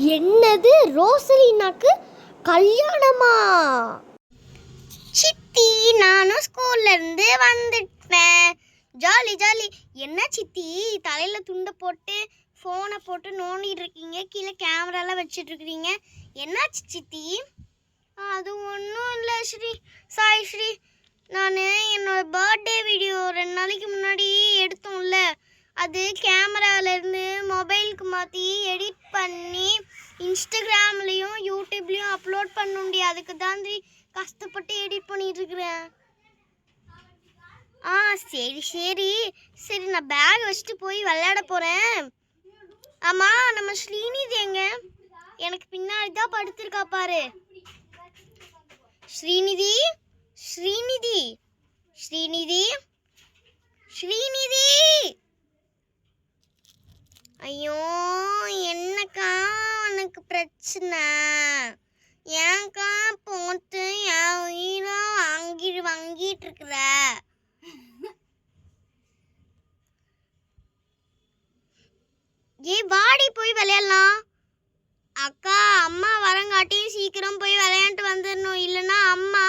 என்னது ரோசலினாக்கு கல்யாணமா? சித்தி நானும் ஸ்கூல்ல இருந்து வந்துட்டேன். Jolly jolly. என்ன சித்தி தலையில துண்டை போட்டு ஃபோனை போட்டு நோண்டிட்டு இருக்கீங்க, கீழே கேமராலாம் வச்சுட்டு இருக்கிறீங்க, என்னாச்சு சித்தி? அது ஒன்றும் இல்லை ஸ்ரீ. சாய் ஸ்ரீ, நான் என்னோட பர்த்டே வீடியோ 2 நாளைக்கு முன்னாடி எடுத்தோம்ல, அது கேமராலேருந்து மொபைலுக்கு மாற்றி எடிட் பண்ணி இன்ஸ்டாகிராம்லேயும் யூடியூப்லேயும் அப்லோட் பண்ண முடியாது. அதுக்கு தான் கஷ்டப்பட்டு எடிட் பண்ணிட்டு இருக்கிறேன். சரி சரி சரி, நான் பேக் வச்சுட்டு போய் விளையாட போகிறேன். ஆமாம், நம்ம ஸ்ரீநிதி எங்க? எனக்கு பின்னாடி தான் படுத்திருக்கா பாரு. ஸ்ரீநிதி ஸ்ரீநிதி ஸ்ரீநிதி ஸ்ரீநிதி. ஐயோ, என்னக்கா உனக்கு பிரச்சனை? ஏன்க்கா போட்டு என் உயிரை வாங்கிட்டு இருக்கிற? வாடி போய் விளையாடலாம். அக்கா, அம்மா வரங்காட்டி சீக்கிரம் போய் விளையாண்டு வந்துடணும், இல்லைன்னா அம்மா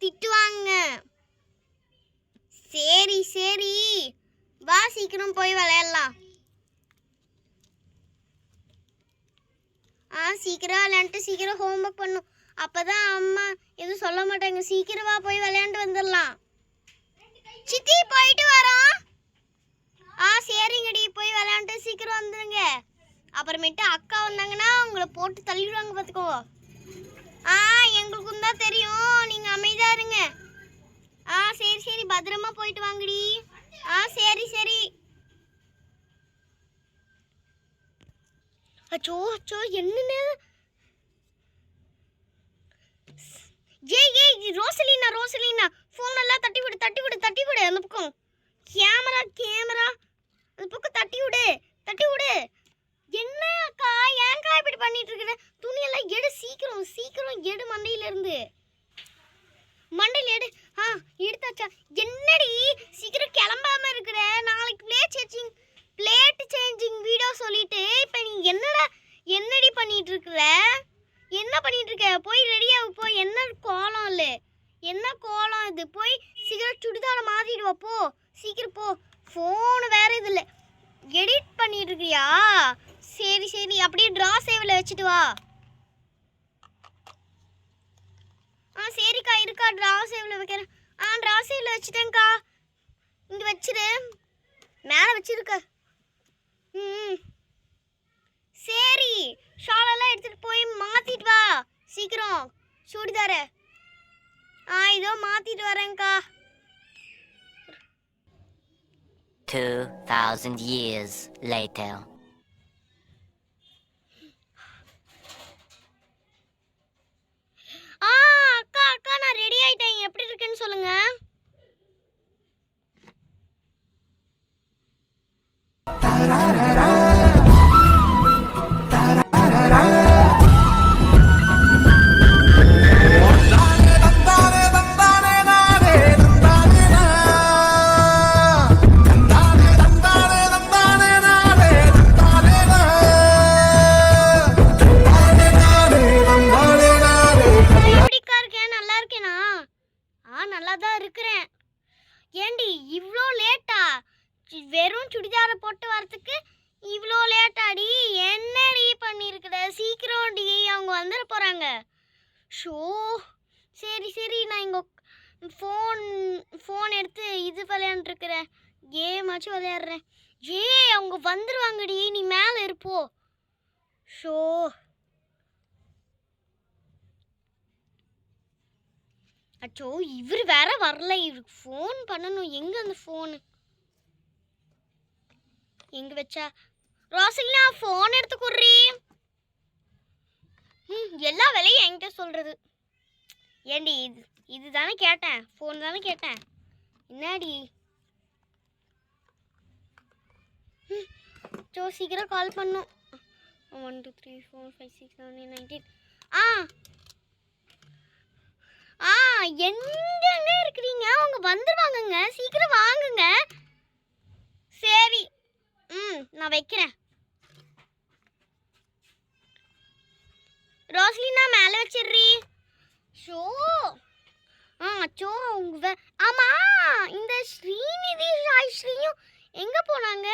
திட்டுவாங்க. சரி சரி, வா சீக்கிரம் போய் விளையாடலாம். சீக்கிரம் விளையாண்டு சீக்கிரம் ஹோம்ஒர்க் பண்ணும், அப்பதான் அம்மா எதுவும் சொல்ல மாட்டாங்க. சீக்கிரம் வா போய் விளையாண்டு வந்துடலாம். சித்தி போயிட்டு வரோம். சரிங்கடி, போய் விளையாண்டு சீக்கிரம் வந்துடுங்க. அப்புறமேட்டு அக்கா வந்தாங்கன்னா உங்களை போட்டு தள்ளிடுவாங்க பார்த்துக்கோ. எங்களுக்கும் தான் தெரியும், நீங்க அமைதியா இருங்க. சரி சரி, பத்திரமா போயிட்டு வாங்கடி. சரி சரி. அச்சோ அச்சோ, என்னன்னு? ஏய் ரோசலினா ரோசலினா, ஃபோன் எல்லாம் தட்டி விடு தட்டி விடு தட்டி விடு. அந்த பக்கம் கேமரா கேமரா அந்த பக்கம் தட்டி விடு தட்டி விடு. என்ன அக்கா, ஏன்க்கா இப்படி பண்ணிட்டு இருக்கிற? துணியெல்லாம் எடு, சீக்கிரம் சீக்கிரம் எடு, மண்டையில இருந்து மண்டையில எடு. எடுத்தாச்சா? என்னடி சீக்கிரம் கிளம்பாம இருக்கிற? நாளைக்கு பிளேட் சேஞ்சிங் வீடியோ சொல்லிட்டு இப்போ நீ என்னடி பண்ணிட்டு இருக்கிற? என்ன பண்ணிட்டு இருக்க? போய் ரெடியாக போ. என்ன கோலம் இல்லை, என்ன கோலம் இது? போய் சீக்கிரம் சுடிதாரை மாற்றிடுவா போ, சீக்கிரம் போ. ஃபோனு வேற இது இல்லை, எடிட் பண்ணிட்டு இருக்கியா? சரி சரி, அப்படியே ட்ரா சேவில் வச்சுட்டு வா. சரிக்கா, இருக்கா ட்ரா சேவில் வைக்கிறேன். ட்ரா சேவில் வச்சுட்டேங்க்கா. இங்கே வச்சிரு, மேலே வச்சிருக்க. சரி, ஷாலெல்லாம் எடுத்துகிட்டு போய் மாற்றிட்டு வா சீக்கிரம் சுடிதார. இதோ மாற்றிட்டு வரேங்க்கா. 2000 years later. அக்கா அக்கா, நான் ரெடி ஆயிட்டேன். எப்படி இருக்குன்னு சொல்லுங்க. ஏண்டி இவ்வளோ லேட்டா? வெறும் சுடிதாரை போட்டு வரத்துக்கு இவ்வளோ லேட்டாடி? என்னடி பண்ணியிருக்கிற? சீக்கிரம் டி, அவங்க வந்துட போகிறாங்க. ஷோ, சரி சரி, நான் இங்கே ஃபோன் எடுத்து இது விளையாண்டுருக்கிறேன், கேமாச்சும் விளையாடுறேன். அவங்க வந்துடுவாங்கடி, நீ மேலே இருப்போ. ஷோ, அச்சோ, இவர் வேற வரல. இவருக்கு ஃபோன் பண்ணணும். எங்க அந்த ஃபோனு எங்க வச்சா? ரோசலினா, ஃபோன் எடுத்து குடுறி. எல்லா வேலையும் என்கிட்ட சொல்றது. ஏண்டி, இது தானே கேட்டேன், ஃபோன் தானே கேட்டேன். என்னடி? சீக்கிரம் கால் பண்ணும். 1 2 3 4 5 6 7 8 19. எங்க இருக்கிறீங்க? அவங்க வந்துடுவாங்கங்க, சீக்கிரம் வாங்குங்க. சரி, நான் வைக்கிறேன். அடிச்சிடுறி. ஷோ சோ அவங்க ஆமா, இந்த ஸ்ரீநிதி சாய்ஸ்ரீயும் எங்க போனாங்க?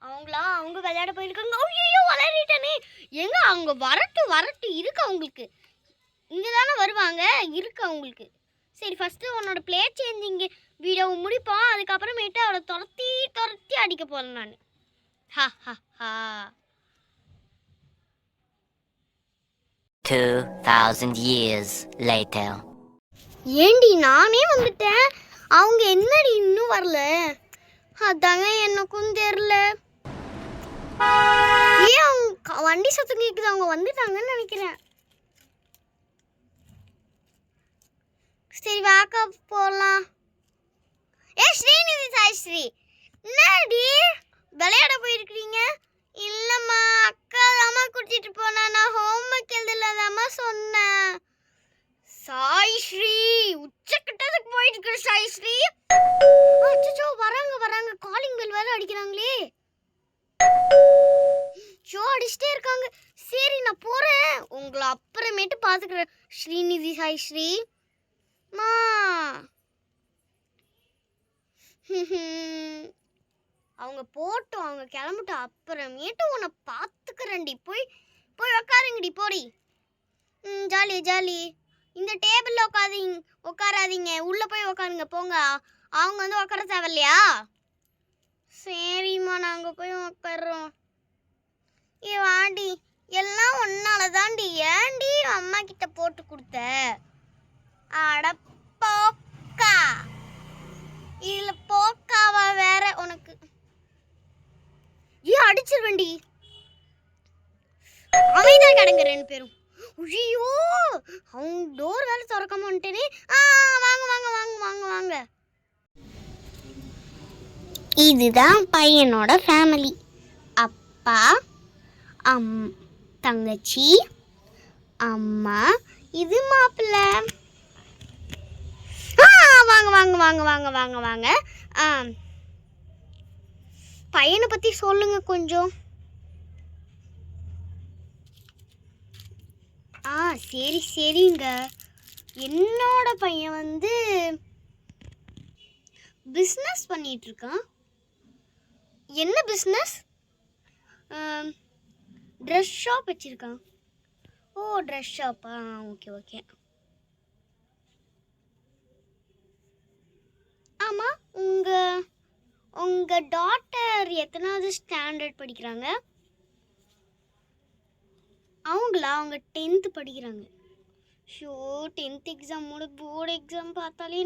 அவங்க விளையாட போயிருக்காங்க. ஐயோ வளரிட்டனே. எங்க அவங்க வரட்டு இருக்கு அவங்களுக்கு. இங்கே தானே வருவாங்க, இருக்கு அவங்களுக்கு. சரி ஃபஸ்ட்டு உன்னோட பிளே சேஞ்சிங்க வீடியோவை முடிப்போம். அதுக்கப்புறமேட்டு அவளை துரத்தி அடிக்க போகிறேன் நான். ஹா ஹா ஹா. 2,000 years later. ஏண்டி நானே வந்துட்டேன், அவங்க என்னடி இன்னும் வரல? அதாங்க எனக்கும் தெரில. ஏன் அவங்க வண்டி சத்தம் கேட்குது, அவங்க வந்துட்டாங்கன்னு நினைக்கிறேன். சரி வாக்கா போகலாம். ஸ்ரீநிதி சாய்ஸ்ரீ என்னடி விளையாட போயிருக்கிறீங்க? இல்லைம்மா, அக்கா தாம்மா கூட்டிட்டு போனா, நான் ஹோம்ஒர்க் எழுதலாதாம்மா சொன்னேன். சாய்ஸ்ரீ உச்சக்கட்டத்துக்கு போயிட்டு இருக்கிற சாய்ஸ்ரீ. அச்சோ வராங்க, காலிங் பெல் வேற அடிக்கிறாங்களே. ஷோ அடிச்சுட்டே இருக்காங்க. சரி நான் போறேன், உங்களை அப்புறமேட்டு பாத்துக்கிறேன் ஸ்ரீநிதி சாய்ஸ்ரீ. மா அவங்க போட்டோம், அவங்க கிளம்பிட்டோம், அப்புறமேட்டு உன்னை பார்த்துக்கிறேன்டி. போய் உக்காருங்கடி போடி. ஜாலி. இந்த டேபிளில் உட்காராதீங்க, உள்ளே போய் உக்காருங்க போங்க. அவங்க வந்து உட்கார தேவையில்லையா? சரிம்மா நாங்கள் போய் உட்காரோம். வாடி, எல்லாம் ஒன்னால தாண்டி. ஏண்டி அம்மா கிட்ட போட்டு கொடுத்த? அடப்போக்கா, இதுல போக்காவா வேற உனக்கு? அடிச்சிருவேண்டி. அமைதியா கிடங்க ரெண்டு பேரும். ஐயோ அவங்க டோர் வேலை திறக்காம வந்துட்டேனே. வாங்க. இதுதான் பையனோட ஃபேமிலி. அப்பா, தங்கச்சி, அம்மா, இது மாப்பிள்ளை. வாங்க. பையனை பத்தி சொல்லுங்க கொஞ்சம். சரிங்க. என்னோட பையன் வந்து பிஸ்னஸ் பண்ணிட்டு இருக்கான். என்ன பிஸ்னஸ்? ட்ரெஸ் ஷாப் வச்சிருக்கான். ஓ ட்ரெஸ் ஷாப்பா? ஓகே. ஆமாம், உங்கள் டாட்டர் எத்தனாவது ஸ்டாண்டர்ட் படிக்கிறாங்க? அவங்க 10th படிக்கிறாங்க. ஷோ 10th எக்ஸாமோட போர்டு எக்ஸாம் பார்த்தாலே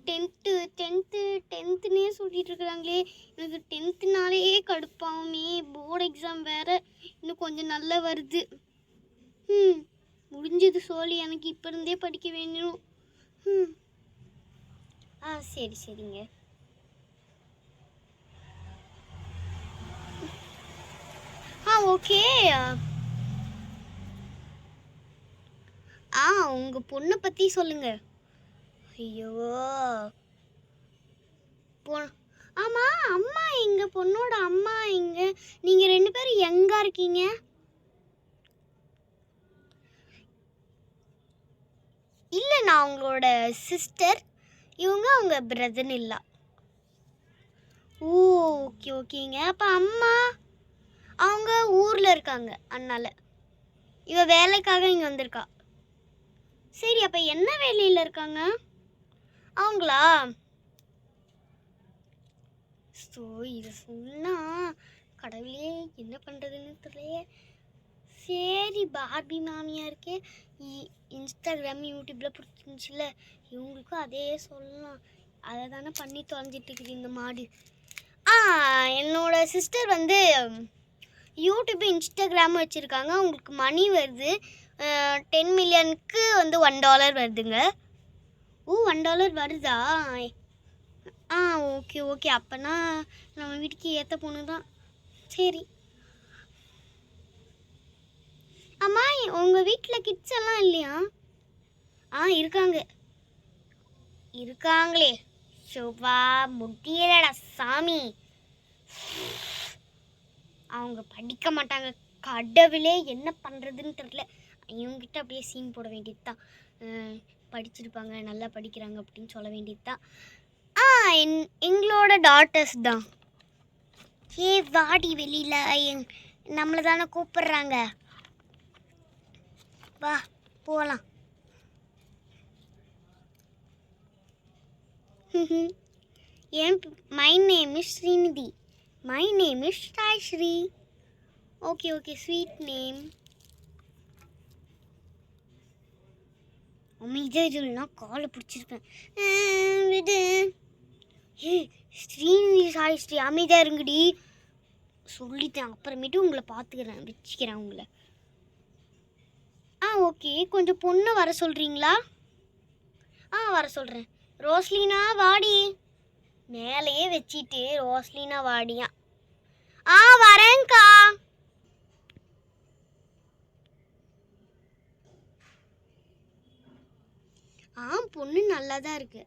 டென்த்துனே சொல்லிட்டு இருக்கிறாங்களே. எனக்கு 10th கடுப்பாகுமே. போர்டு எக்ஸாம் வேற இன்னும் கொஞ்சம் நல்லா வருது. முடிஞ்சது சொல்லி, எனக்கு இப்போ இருந்தே படிக்க வேணும். சரிங்க. ஓகே. உங்க பொண்ணை பத்தி சொல்லுங்க. ஐயோ ஆமா, அம்மா எங்க? பொண்ணோட அம்மா எங்க? நீங்க ரெண்டு பேரும் எங்க இருக்கீங்க? இல்ல, நான் உங்களோட சிஸ்டர், இவங்க அவங்க பிரதர் இல்ல. ஓகேங்க. அப்ப அம்மா அவங்க ஊர்ல இருக்காங்க, அதனால இவ வேலைக்காக இங்க வந்திருக்கா. சரி, அப்ப என்ன வேலையில இருக்காங்க அவங்களா? இதை சொன்னா கடவுளே என்ன பண்றதுன்னு தெரியல. சரி, பார்பி மாமியா இருக்கே, இன்ஸ்டாகிராம் யூடியூப்ல பிடிச்சிருந்துச்சுல, இவங்களுக்கும் அதே சொல்லலாம். அதை தானே பண்ணி தொலைஞ்சிட்டு இருக்குது இந்த மாடு. என்னோட சிஸ்டர் வந்து யூடியூப் இன்ஸ்டாகிராம் வச்சுருக்காங்க. அவங்களுக்கு மணி வருது. 10 மில்லியனுக்கு வந்து $1 வருதுங்க. $1 வருதா? ஓகே. அப்போனா நம்ம வீட்டுக்கு ஏற்ற பொண்ணு தான். சரி. அம்மா, உங்கள் வீட்டில் கிட்ஸ் எல்லாம் இல்லையா? இருக்காங்களே. சுபா முடியலடா சாமி. அவங்க படிக்க மாட்டாங்க, கடவுளே என்ன பண்ணுறதுன்னு தெரியல. இவங்ககிட்ட அப்படியே சீன் போட வேண்டியது தான். படிச்சிருப்பாங்க, நல்லா படிக்கிறாங்க அப்படின்னு சொல்ல வேண்டியது தான். எங்களோட டாட்டர்ஸ் தான். ஏ வாடி வெளியில், நம்மளை தானே கூப்பிடுறாங்க. வா போகலாம். My name is Srinidhi. My name is Rayshree. Okay okay, sweet name. அமைதியா காலை பிடிச்சிருப்பேன். இது ஸ்ரீநிதி ராய்ஸ்ரீ, அமைதியாக இருங்கடி சொல்லிட்டேன். அப்புறமேட்டு உங்களை பார்த்துக்கிறேன், வச்சுக்கிறேன் உங்களை. ஓகே, கொஞ்சம் பொண்ணை வர சொல்கிறீங்களா? வர சொல்கிறேன். ரோஸ்லினா வாடி. மேலேயே வச்சிட்டு ரோஸ்லினா வாடியா. வரேங்க்கா. பொண்ணு நல்லா தான் இருக்கு.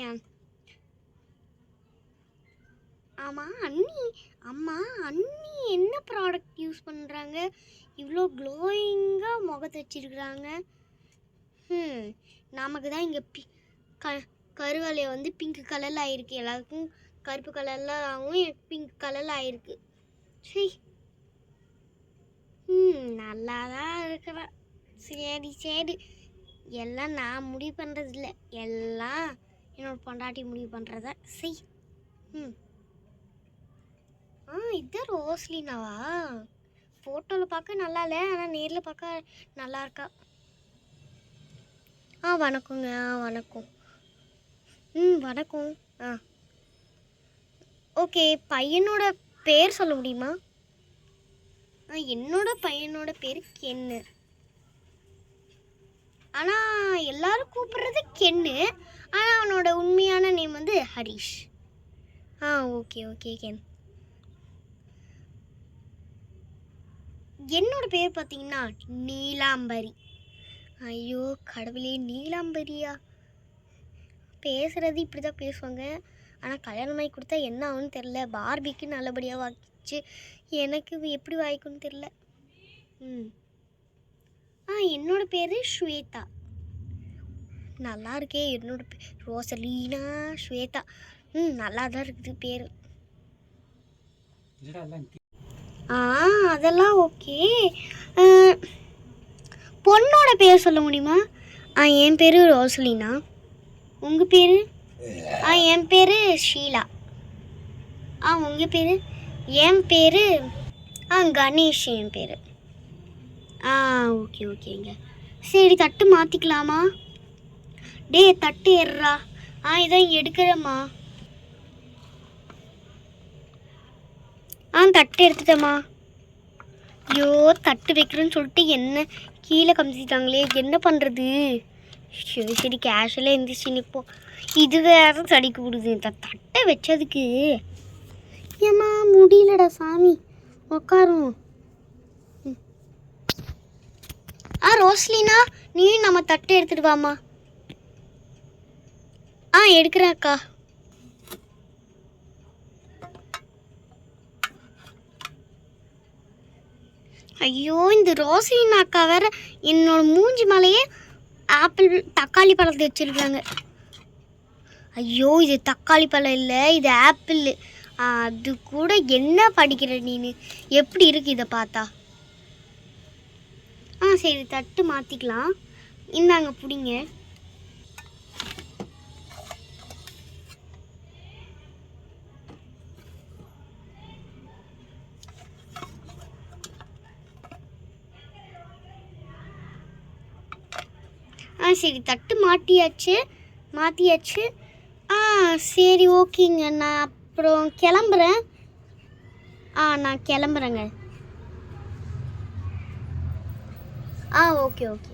ஏன் அண்ணி என்ன ப்ராடக்ட் யூஸ் பண்ணுறாங்க? இவ்வளோ க்ளோயிங்காக முகத்தை வச்சிருக்கிறாங்க. நமக்கு தான் இங்கே கருவலையை வந்து பிங்க் கலரில் ஆயிருக்கு. எல்லாருக்கும் கருப்பு கலரில் பிங்க் கலரில் ஆயிருக்கு. சரி, நல்லா தான் இருக்கிறேன். சரி சரி, எல்லாம் நான் முடிவு பண்ணுறதில்ல, எல்லாம் என்னோட பொண்டாட்டி முடிவு பண்ணுறத. சரி. இதுதான் ரோஸ்லினாவா? ஃபோட்டோவில் பார்க்க நல்லா இல்லை, ஆனால் நேரில் பார்க்க நல்லா இருக்கா. வணக்கங்க. வணக்கம். வணக்கம். ஓகே, பையனோட பேர் சொல்ல முடியுமா? என்னோட பையனோட பேர் கென்னு. ஆனால் எல்லாரும் கூப்பிடுறது கென்னு, ஆனால் அவனோட உண்மையான நேம் வந்து ஹரிஷ். Okay okay Ken. என்னோட பேர் பார்த்தீங்கன்னா நீலாம்பரி. ஐயோ கடவுளே, நீலாம்பரியா? பேசுகிறது இப்படி தான் பேசுவாங்க, ஆனால் கல்யாணம் ஆகி கொடுத்தா என்ன ஆகுன்னு தெரில. பார்பிக்கு நல்லபடியாக வாய்ச்சு, எனக்கு எப்படி வாய்க்குன்னு தெரில. என்னோட பேர் ஸ்வேதா. நல்லா இருக்கே என்னோட பேர். ரோசலீனா ஸ்வேதா. நல்லா தான் இருக்குது பேர். அதெல்லாம் ஓகே. பொண்ணோட பேர் சொல்ல முடியுமா? என் பேர் ரோசலீனா. உங்கள் பேர்? என் பேர் ஷீலா. உங்கள் பேர்? என் பேர் கணேஷ். என் பேர். ஓகே ஓகேங்க. சரி, தட்டு மாற்றிக்கலாமா? தட்டு ஏறுறா. இதான் எடுக்கிறேம்மா. தட்டு எடுத்துட்டேம்மா. ஐயோ, தட்டு வைக்கிறேன்னு சொல்லிட்டு என்ன கீழே கமிச்சிட்டாங்களே, என்ன பண்ணுறது? சரி சரி, கேஷுவலாக இருந்துச்சு நிற்போம். இது வேறு தடிக்க விடுது இந்த தட்டை வச்சதுக்கு. ஏம்மா முடியலடா சாமி, உக்காரும். ரோஸ்லினா, நீ நம்ம தட்டு எடுத்துட்டு வாமா. எடுக்கிறேன் அக்கா. ஐயோ, இந்த ரோஸ்லினா அக்கா வேற என்னோட மூஞ்சி மேலேயே ஆப்பிள் தக்காளி பழத்தை வச்சுருக்காங்க. ஐயோ, இது தக்காளி பழம் இல்லை, இது ஆப்பிள். அது கூட என்ன படிக்கிற நீனு? எப்படி இருக்கு இதை பார்த்தா? சரி, தட்டு மாற்றிக்கலாம். இந்தாங்க பிடிங்க. சரி, தட்டு மாற்றியாச்சு. சரி ஓகேங்க, நான் அப்புறம் கிளம்புறேன். நான் கிளம்புறேங்க. Okay okay.